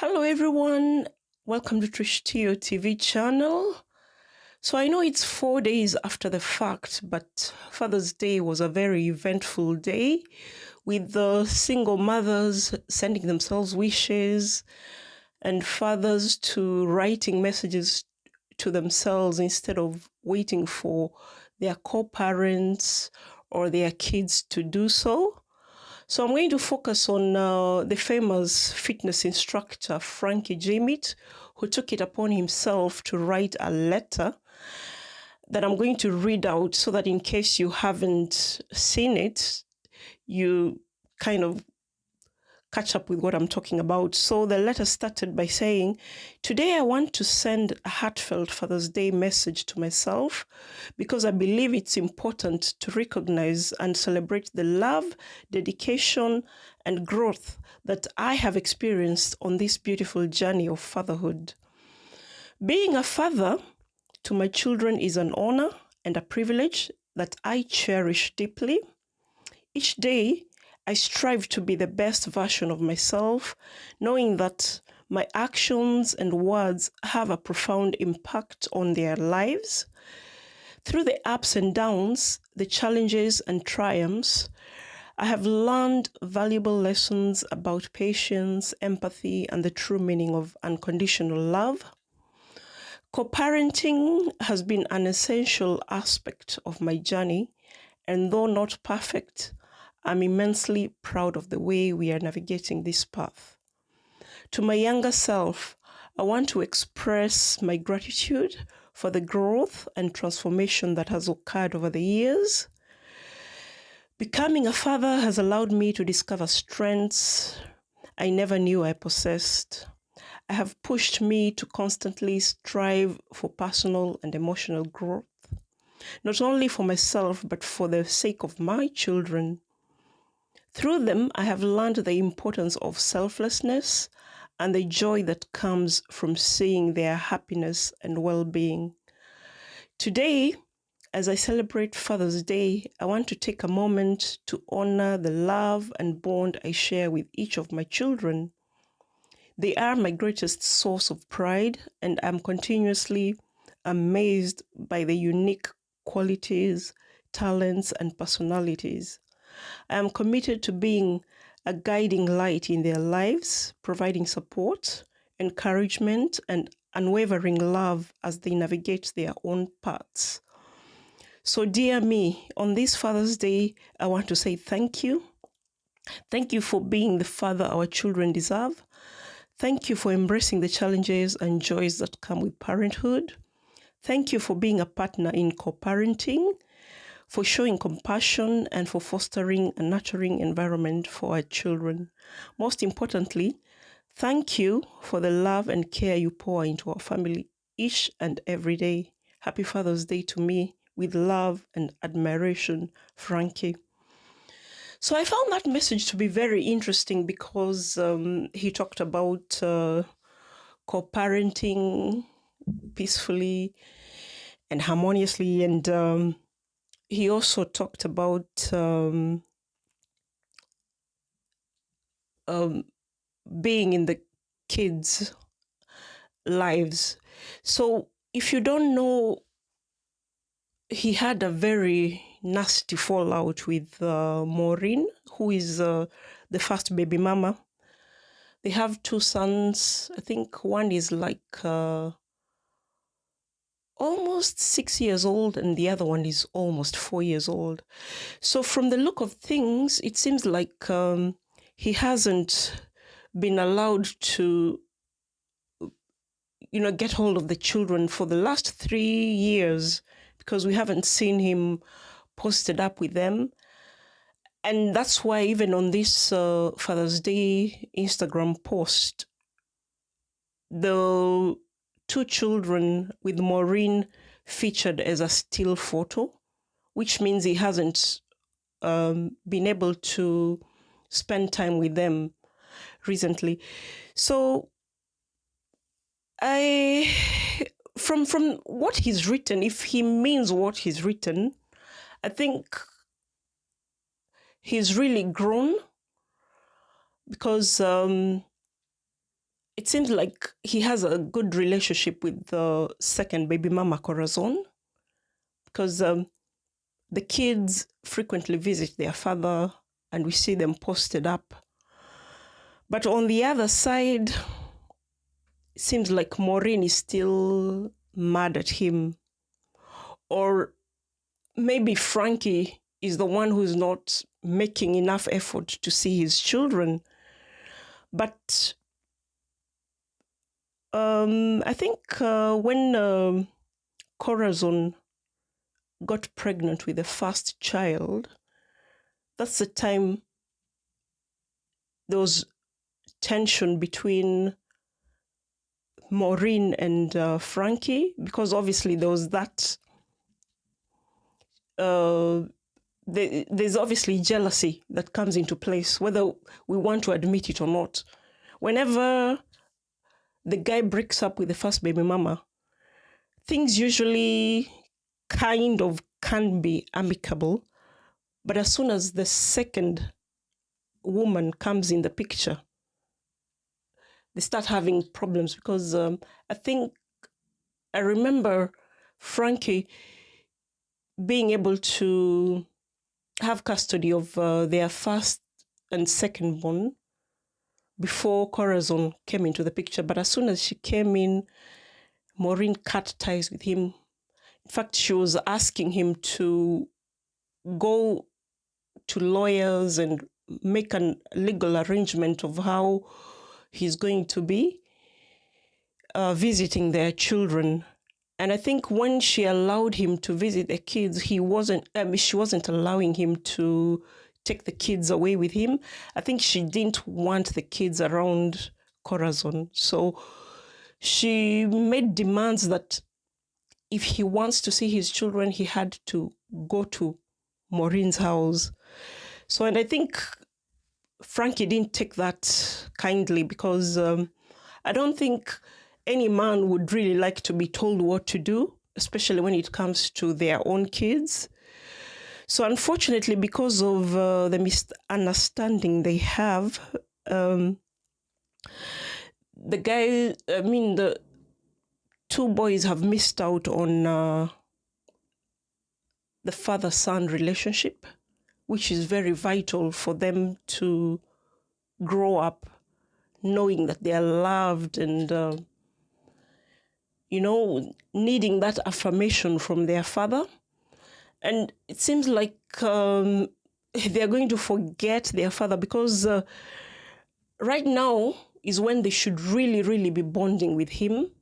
Hello, everyone. Welcome to Trish Tio TV channel. So I know it's 4 days after the fact, but Father's Day was a very eventful day with the single mothers sending themselves wishes and fathers to writing messages to themselves instead of waiting for their co-parents or their kids to do so. So I'm going to focus on the famous fitness instructor, Frankie Jamit, who took it upon himself to write a letter that I'm going to read out so that in case you haven't seen it, you kind of catch up with what I'm talking about. So the letter started by saying, "Today I want to send a heartfelt Father's Day message to myself because I believe it's important to recognize and celebrate the love, dedication, and growth that I have experienced on this beautiful journey of fatherhood. Being a father to my children is an honor and a privilege that I cherish deeply. Each day, I strive to be the best version of myself, knowing that my actions and words have a profound impact on their lives. Through the ups and downs, the challenges and triumphs, I have learned valuable lessons about patience, empathy, and the true meaning of unconditional love. Co-parenting has been an essential aspect of my journey, and though not perfect, I'm immensely proud of the way we are navigating this path. To my younger self, I want to express my gratitude for the growth and transformation that has occurred over the years. Becoming a father has allowed me to discover strengths I never knew I possessed. Have pushed me to constantly strive for personal and emotional growth, not only for myself, but for the sake of my children. Through them, I have learned the importance of selflessness and the joy that comes from seeing their happiness and well being. Today, as I celebrate Father's Day, I want to take a moment to honor the love and bond I share with each of my children. They are my greatest source of pride, and I'm continuously amazed by the unique qualities, talents, and personalities. I am committed to being a guiding light in their lives, providing support, encouragement, and unwavering love as they navigate their own paths. So, dear me, on this Father's Day, I want to say thank you. Thank you for being the father our children deserve. Thank you for embracing the challenges and joys that come with parenthood. Thank you for being a partner in co-parenting, for showing compassion, and for fostering a nurturing environment for our children. Most importantly, thank you for the love and care you pour into our family each and every day. Happy Father's Day to me with love and admiration, Frankie." So I found that message to be very interesting because he talked about co-parenting peacefully and harmoniously, and he also talked about um, being in the kids' lives. So if you don't know, he had a very nasty fallout with Maureen, who is the first baby mama. They have two sons. I think one is like almost 6 years old, and the other one is almost 4 years old. So, from the look of things, it seems like he hasn't been allowed to, get hold of the children for the last 3 years because we haven't seen him posted up with them. And that's why, even on this Father's Day Instagram post, the two children with Maureen featured as a still photo, which means he hasn't been able to spend time with them recently. So I, from what he's written, if he means what he's written, I think he's really grown because it seems like he has a good relationship with the second baby mama, Corazon, because the kids frequently visit their father and we see them posted up. But on the other side, it seems like Maureen is still mad at him. Or maybe Frankie is the one who's not making enough effort to see his children. But I think when Corazon got pregnant with the first child, that's the time there was tension between Maureen and Frankie, because obviously there was that. There's obviously jealousy that comes into place, whether we want to admit it or not. Whenever the guy breaks up with the first baby mama, things usually kind of can be amicable. But as soon as the second woman comes in the picture, they start having problems because I remember Frankie being able to have custody of their first and second born before Corazon came into the picture. But as soon as she came in, Maureen cut ties with him. In fact, she was asking him to go to lawyers and make a legal arrangement of how he's going to be visiting their children. And I think when she allowed him to visit the kids, she wasn't allowing him to take the kids away with him. I think she didn't want the kids around Corazon. So she made demands that if he wants to see his children, he had to go to Maureen's house. So, and I think Frankie didn't take that kindly because I don't think any man would really like to be told what to do, especially when it comes to their own kids. So unfortunately, because of the misunderstanding they have, the two boys have missed out on the father-son relationship, which is very vital for them to grow up knowing that they are loved and, needing that affirmation from their father. And it seems like they're going to forget their father because right now is when they should really, really be bonding with him.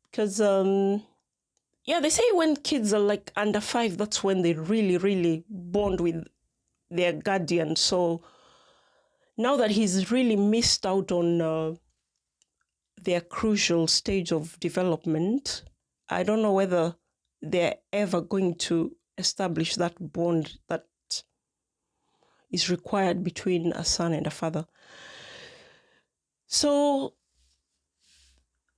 Because, they say when kids are like under 5, that's when they really, really bond with their guardian. So now that he's really missed out on their crucial stage of development, I don't know whether they're ever going to establish that bond that is required between a son and a father. So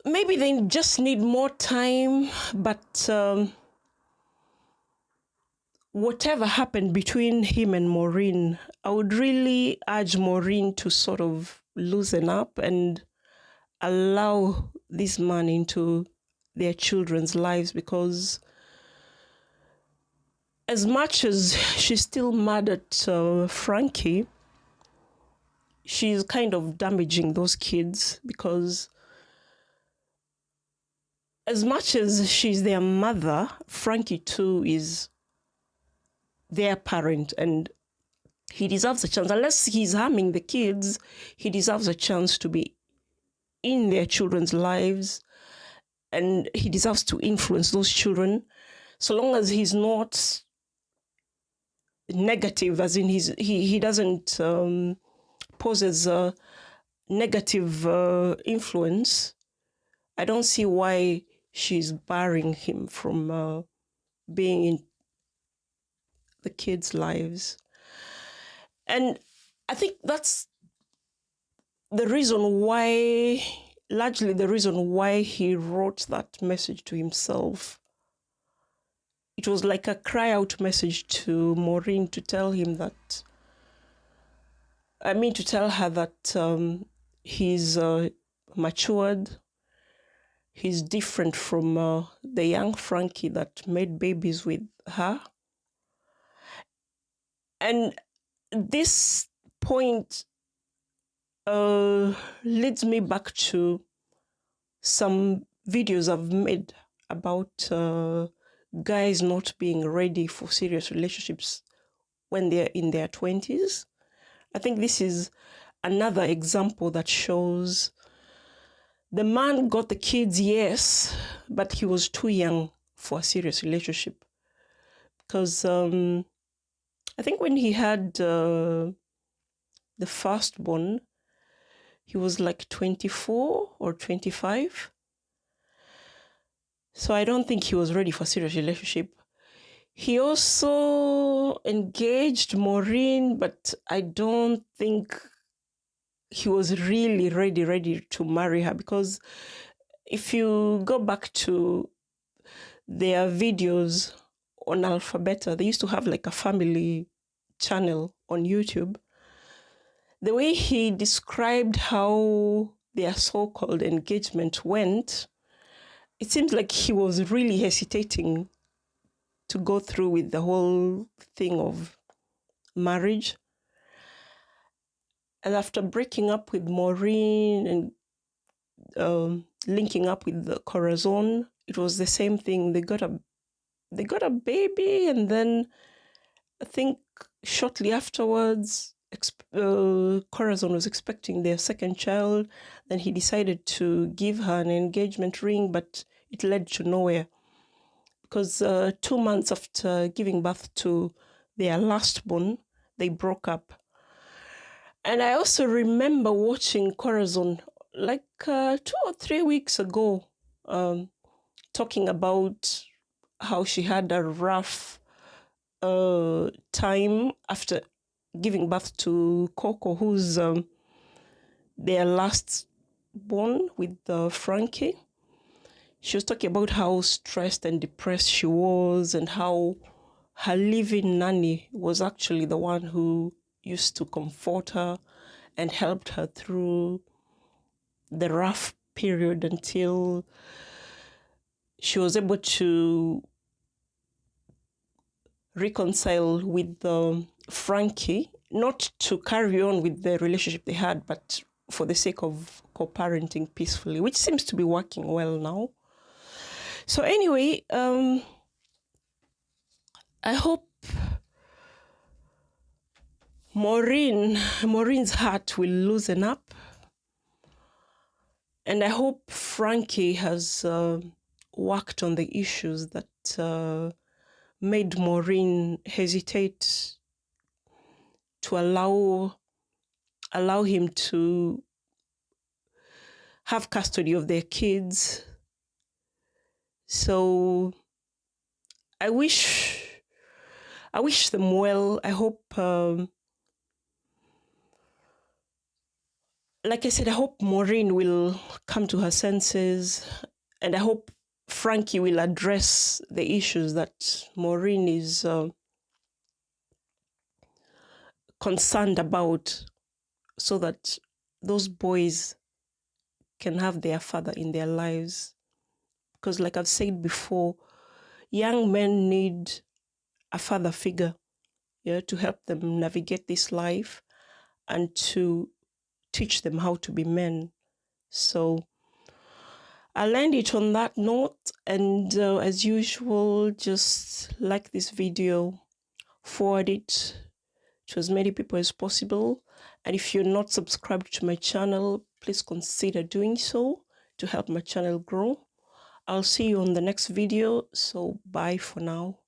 maybe they just need more time, but whatever happened between him and Maureen, I would really urge Maureen to sort of loosen up and allow this man into their children's lives, because as much as she's still mad at Frankie, she's kind of damaging those kids, because as much as she's their mother, Frankie too is their parent, and he deserves a chance. Unless he's harming the kids, he deserves a chance to be in their children's lives, and he deserves to influence those children, so long as he's not negative, as in he doesn't pose as a negative influence. I don't see why she's barring him from being in the kids' lives. And I think that's largely the reason why he wrote that message to himself. It was like a cry out message to Maureen to tell her that he's matured. He's different from the young Frankie that made babies with her. And this point leads me back to some videos I've made about guys not being ready for serious relationships when they're in their 20s. I think this is another example that shows the man got the kids, yes, but he was too young for a serious relationship. Because I think when he had the firstborn, he was like 24 or 25. So I don't think he was ready for a serious relationship. He also engaged Maureen, but I don't think he was really ready to marry her, because if you go back to their videos on Alphabeta, they used to have like a family channel on YouTube. The way he described how their so-called engagement went, it seems like he was really hesitating to go through with the whole thing of marriage. And after breaking up with Maureen and linking up with the Corazon, it was the same thing. They got a baby, and then I think shortly afterwards, Corazon was expecting their second child. Then he decided to give her an engagement ring, but it led to nowhere, because 2 months after giving birth to their lastborn, they broke up. And I also remember watching Corazon like 2 or 3 weeks ago, talking about how she had a rough time after giving birth to Coco, who's their last born with Frankie. She was talking about how stressed and depressed she was, and how her living nanny was actually the one who used to comfort her and helped her through the rough period until she was able to reconcile with Frankie, not to carry on with the relationship they had, but for the sake of co-parenting peacefully, which seems to be working well now. So anyway, I hope Maureen's heart will loosen up, and I hope Frankie has worked on the issues that made Maureen hesitate to allow him to have custody of their kids. So I wish them well. I hope, like I said, I hope Maureen will come to her senses, and I hope Frankie will address the issues that Maureen is concerned about, so that those boys can have their father in their lives. Because like I've said before, young men need a father figure, to help them navigate this life and to teach them how to be men. So I'll end it on that note, and as usual, just like this video, forward it to as many people as possible. And if you're not subscribed to my channel, please consider doing so to help my channel grow. I'll see you on the next video, so bye for now.